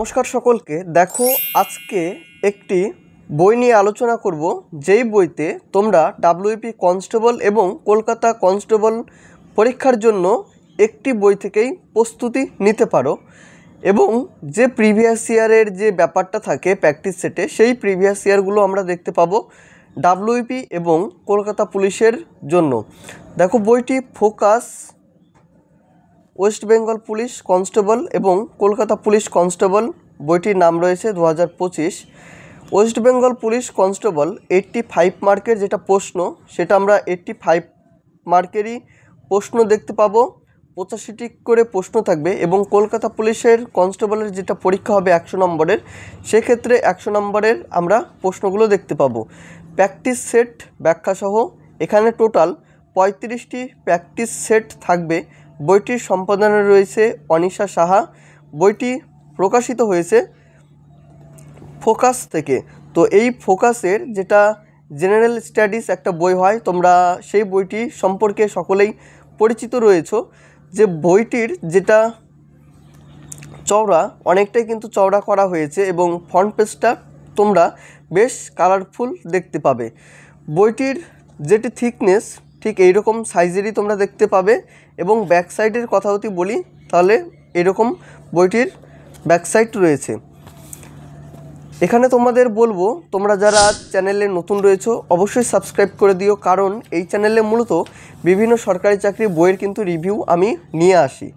নমস্কার সকলকে। দেখো আজকে একটি বই নিয়ে আলোচনা করব, যেই বইতে তোমরা ডাব্লিউপি কনস্টেবল এবং কলকাতা কনস্টেবল পরীক্ষার জন্য একটি বই থেকেই প্রস্তুতি নিতে পারো এবং যে প্রিভিয়াস ইয়ারের যে ব্যাপারটা থাকে প্র্যাকটিস সেটে, সেই প্রিভিয়াস ইয়ারগুলো আমরা দেখতে পাবো ডাব্লিউপি এবং কলকাতা পুলিশের জন্য। দেখো বইটি focus West Bengal police constable এবং কলকাতা পুলিশ কনস্টেবল, বইটির নাম রয়েছে 2025। ওয়েস্ট বেঙ্গল পুলিশ কনস্টেবল 85 মার্কের যেটা প্রশ্ন, সেটা আমরা 85 মার্কেরই প্রশ্ন দেখতে পাবো। 85টি করে প্রশ্ন থাকবে এবং কলকাতা পুলিশের কনস্টেবলের যেটা পরীক্ষা হবে 100 নম্বরের, সেক্ষেত্রে 100 নম্বরের আমরা প্রশ্নগুলো দেখতে পাবো। প্র্যাকটিস সেট ব্যাখ্যাসহ এখানে টোটাল 35টি প্র্যাকটিস সেট থাকবে। বইটির সম্পাদনা রয়েছে অনিশা সাহা। বইটি প্রকাশিত হয়েছে ফোকাস থেকে। তো এই ফোকাসের যেটা জেনারেল স্টাডিজ একটা বই হয়, তোমরা সেই বইটি সম্পর্কে সকলেই পরিচিত রয়েছো। যে বইটির যেটা চওড়া, অনেকটাই কিন্তু চওড়া করা হয়েছে এবং ফ্রন্ট পেজটা তোমরা বেশ কালারফুল দেখতে পাবে। বইটির যেটি থিকনেস ঠিক এইরকম সাইজেরই তোমরা দেখতে পাবে এবং ব্যাক সাইডের কথা যদি বলি তাহলে এরকম বইটির ব্যাক সাইড রয়েছে। এখানে তোমাদের বলবো, তোমরা যারা চ্যানেলে নতুন রয়েছো অবশ্যই সাবস্ক্রাইব করে দিও, কারণ এই চ্যানেলে মূলত বিভিন্ন সরকারি চাকরি বইয়ের কিন্তু রিভিউ আমি নিয়ে আসি।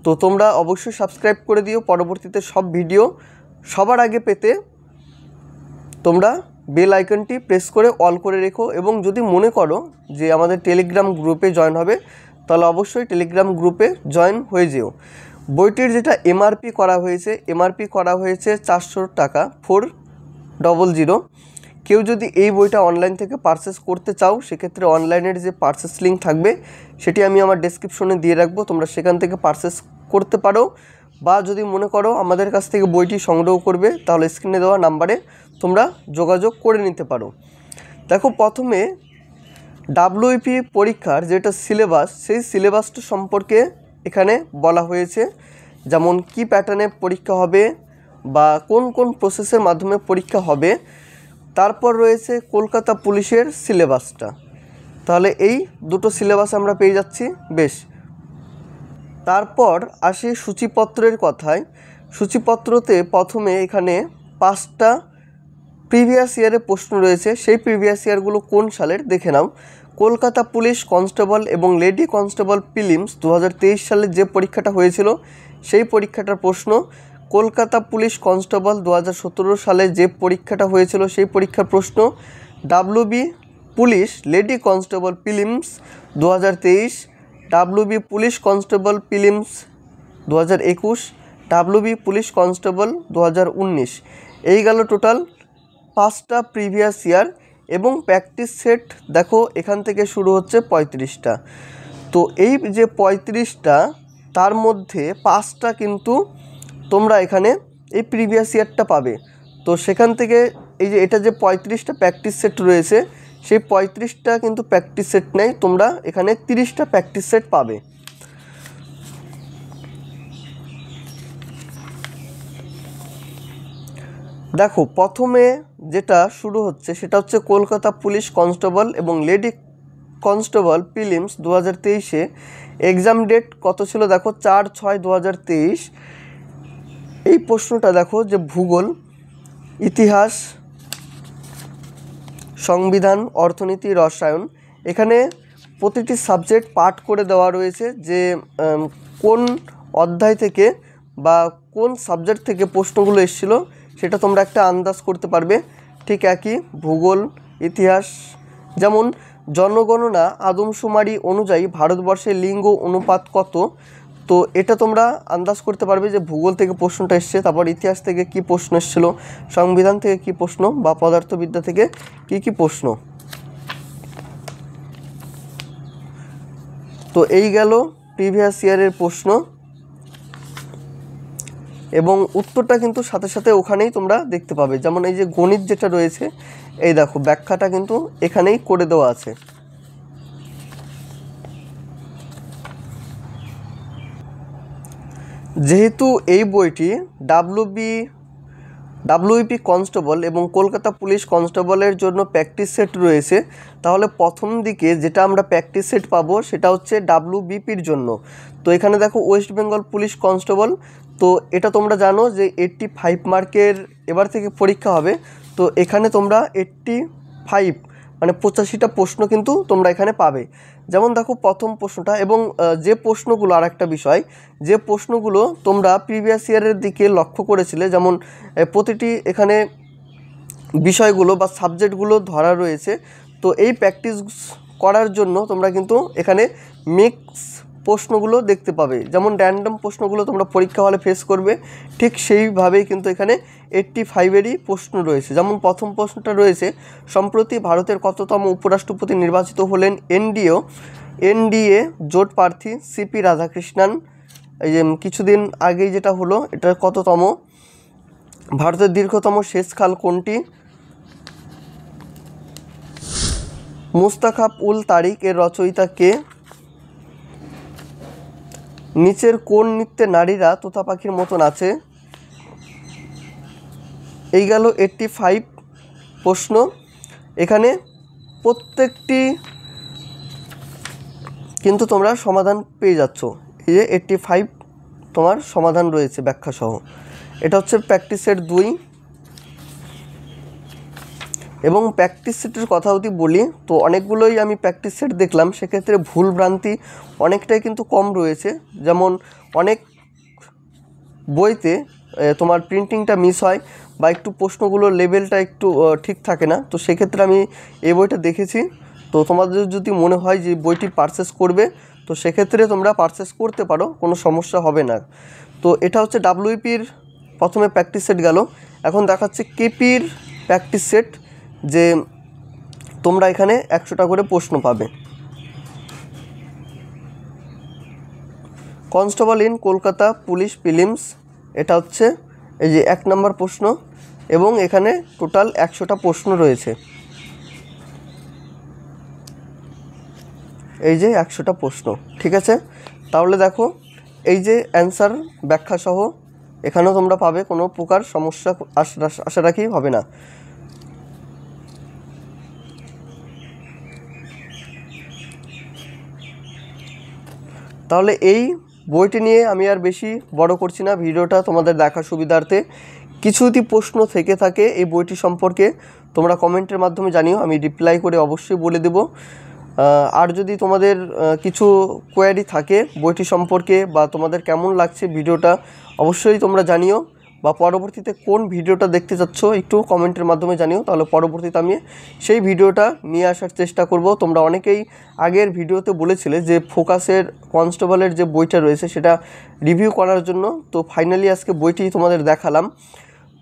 তো তোমরা অবশ্যই সাবস্ক্রাইব করে দিও, পরবর্তীতে সব ভিডিও সবার আগে পেতে তোমরা বেল আইকনটি প্রেস করে অল করে রেখো। এবং যদি মনে করো যে আমাদের টেলিগ্রাম গ্রুপে জয়েন হবে, তাহলে অবশ্যই টেলিগ্রাম গ্রুপে জয়েন হয়ে যেও। বইটির যেটা এমআরপি করা হয়েছে 400 টাকা, 400। কেউ যদি এই বইটা অনলাইন থেকে পারচেস করতে চাও, সেক্ষেত্রে অনলাইনের যে পারচেস লিঙ্ক থাকবে সেটি আমি আমার ডেসক্রিপশনে দিয়ে রাখবো, তোমরা সেখান থেকে পারচেস করতে পারো। বা যদি মনে করো আমাদের কাছ থেকে বইটি সংগ্রহ করবে, তাহলে স্ক্রিনে দেওয়া নাম্বারে তোমরা যোগাযোগ করে নিতে পারো। দেখো প্রথমে ডাব্লিউপি পরীক্ষার যেটা সিলেবাস, সেই সিলেবাসটা সম্পর্কে এখানে বলা হয়েছে, যেমন কি প্যাটার্নে পরীক্ষা হবে বা কোন কোন প্রসেসের মাধ্যমে পরীক্ষা হবে। তারপর রয়েছে কলকাতা পুলিশের সিলেবাসটা। তাহলে এই দুটো সিলেবাস আমরা পেয়ে যাচ্ছি। বেশ, তারপর আসি সূচিপত্রের কথায়। সূচিপত্রতে প্রথমে এখানে 5টা প্রিভিয়াস ইয়ারের প্রশ্ন রয়েছে। সেই প্রিভিয়াস ইয়ারগুলো কোন সালের দেখে নাও। কলকাতা পুলিশ কনস্টেবল এবং লেডি কনস্টেবল প্রিলিমস 2023 সালে যে পরীক্ষাটা হয়েছিল সেই পরীক্ষাটার প্রশ্ন। কলকাতা পুলিশ কনস্টেবল 2017 সালে যে পরীক্ষাটা হয়েছিল সেই পরীক্ষার প্রশ্ন। WB police lady constable prelims 2023, WB police constable prelims 2021, WB police constable 2019। এই গেল টোটাল 5টা প্রিভিয়াস ইয়ার এবং প্র্যাকটিস সেট দেখো এখান থেকে শুরু হচ্ছে 35টা। তো এই যে 35টা, তার মধ্যে 5টা কিন্তু তোমরা এখানে এই প্রিভিয়াস ইয়ারটা পাবে। তো সেখান থেকে এই যে এটা যে 35টা প্র্যাকটিস সেট রয়েছে, সেই 35টা কিন্তু প্র্যাকটিস সেট নেই, তোমরা এখানে 30টা প্র্যাকটিস সেট পাবে। দেখো প্রথমে যেটা শুরু হচ্ছে সেটা হচ্ছে কলকাতা পুলিশ কনস্টেবল এবং লেডি কনস্টেবল প্রিলিমস 2023-এ। এক্সাম ডেট কত ছিল দেখো, 4/6/2023। এই প্রশ্নটা দেখো যে ভূগোল, ইতিহাস, সংবিধান, অর্থনীতি, রসায়ন, এখানে প্রতিটি সাবজেক্ট পাঠ করে দেওয়া রয়েছে যে কোন অধ্যায় থেকে বা কোন সাবজেক্ট থেকে প্রশ্নগুলো এসেছিলো সেটা তোমরা একটা আন্দাজ করতে পারবে। ঠিক একই ভূগোল, ইতিহাস, যেমন জনগণনা আদমশুমারি অনুযায়ী ভারতবর্ষের লিঙ্গ অনুপাত কত, তো এটা তোমরা আন্দাজ করতে পারবে যে ভূগোল থেকে প্রশ্নটা এসছে। তারপর ইতিহাস থেকে কি প্রশ্ন এসেছিল, সংবিধান থেকে কি প্রশ্ন, বা পদার্থবিদ্যা থেকে কি প্রশ্ন। তো এই গেল প্রিভিয়াস ইয়ারের প্রশ্ন এবং উত্তরটা কিন্তু সাথে সাথে ওখানেই তোমরা দেখতে পাবে। যেমন এই যে গণিত যেটা রয়েছে, এই দেখো ব্যাখ্যাটা কিন্তু এখানেই করে দেওয়া আছে। যেহেতু এই বইটি ডাব্লিউপি কনস্টেবল এবং কলকাতা পুলিশ কনস্টেবলের জন্য প্র্যাকটিস সেট রয়েছে, তাহলে প্রথম দিকে যেটা আমরা প্র্যাকটিস সেট পাবো সেটা হচ্ছে ডাব্লিউবিপির জন্য। তো এখানে দেখো ওয়েস্ট বেঙ্গল পুলিশ কনস্টেবল, তো এটা তোমরা জানো যে 85 মার্কের এবার থেকে পরীক্ষা হবে। তো এখানে তোমরা 85 মানে 85টা প্রশ্ন কিন্তু তোমরা এখানে পাবে। যেমন দেখো প্রথম প্রশ্নটা, এবং যে প্রশ্নগুলো, আর একটা বিষয়, যে প্রশ্নগুলো তোমরা প্রিভিয়াস ইয়ারের দিকে লক্ষ্য করেছিলে, যেমন প্রতিটি এখানে বিষয়গুলো বা সাবজেক্টগুলো ধরা রয়েছে। তো এই প্র্যাকটিস করার জন্য তোমরা কিন্তু এখানে মিক্স প্রশ্নগুলো দেখতে পাবে। যেমন র্যান্ডম প্রশ্নগুলো তোমরা পরীক্ষা হলে ফেস করবে, ঠিক সেইভাবেই কিন্তু এখানে 85-এরই প্রশ্ন রয়েছে। যেমন প্রথম প্রশ্নটা রয়েছে, সম্প্রতি ভারতের কততম উপরাষ্ট্রপতি নির্বাচিত হলেন এনডিএ জোট প্রার্থী সিপি রাধাকৃষ্ণন? এই যে কিছুদিন আগেই যেটা হলো, এটা কততম? ভারতের দীর্ঘতম সেচ খাল কোনটি? মুস্তাখাপ উল তারিক এর রচয়িতা কে? নিচের কোন নৃত্যে নারীরা তোতা পাখির মতন আছে? এই গেল 85 প্রশ্ন। এখানে প্রত্যেকটি কিন্তু তোমরা সমাধান পেয়ে যাচ্ছ। এই যে 85 তোমার সমাধান রয়েছে ব্যাখ্যা সহ। এটা হচ্ছে প্র্যাকটিস সেট 2। এবং প্র্যাকটিস সেটের কথা যদি বলি, তো অনেকগুলোই আমি প্র্যাকটিস সেট দেখলাম, সেক্ষেত্রে ভুল ভ্রান্তি অনেকটাই কিন্তু কম রয়েছে। যেমন অনেক বইতে তোমার প্রিন্টিংটা মিস হয় বা একটু প্রশ্নগুলোর লেভেলটা একটু ঠিক থাকে না। তো সেক্ষেত্রে আমি এই বইটা দেখেছি। তো তোমাদের যদি মনে হয় যে বইটি পারচেস করবে, তো সেক্ষেত্রে তোমরা পারচেস করতে পারো, কোনো সমস্যা হবে না। তো এটা হচ্ছে ডাব্লিউপির প্রথমে প্র্যাকটিস সেট গেল। এখন দেখাচ্ছে কেপির প্র্যাকটিস সেট, যে তোমরা এখানে 100টা করে প্রশ্ন পাবে। Constable in Kolkata police prelims, এটা হচ্ছে এই যে 1 নম্বর প্রশ্ন, এবং এখানে টোটাল 100টা প্রশ্ন রয়েছে। এই যে 100টা প্রশ্ন, ঠিক আছে। তাহলে দেখো এই যে অ্যান্সার ব্যাখ্যা সহ এখানেও তোমরা পাবে, কোনো প্রকার সমস্যা আশা রাখি হবে না। তাহলে এই বইটি নিয়ে আমি আর বেশি বড় করছি না ভিডিওটা, তোমাদের দেখার সুবিধার্থে। কিছু যদি প্রশ্ন থেকে থাকে এই বইটি সম্পর্কে তোমরা কমেন্টের মাধ্যমে জানিও, আমি রিপ্লাই করে অবশ্যই বলে দেব। আর যদি তোমাদের কিছু কোয়ারি থাকে বইটি সম্পর্কে, বা তোমাদের কেমন লাগছে ভিডিওটা, অবশ্যই তোমরা জানিও। বা পরবর্তীতে কোন ভিডিওটা দেখতে চাচ্ছ একটু কমেন্টের মাধ্যমে জানিও, তাহলে পরবর্তীতে আমি সেই ভিডিওটা নিয়ে আসার চেষ্টা করব। তোমরা অনেকেই আগের ভিডিওতে বলেছিলে যে ফোকাসের কনস্টেবলের যে বইটা রয়েছে সেটা রিভিউ করার জন্য। তো ফাইনালি আজকে বইটি তোমাদের দেখালাম।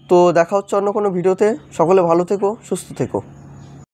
তো দেখা হচ্ছে অন্য কোনো ভিডিওতে। সকলে ভালো থেকো, সুস্থ থেকো।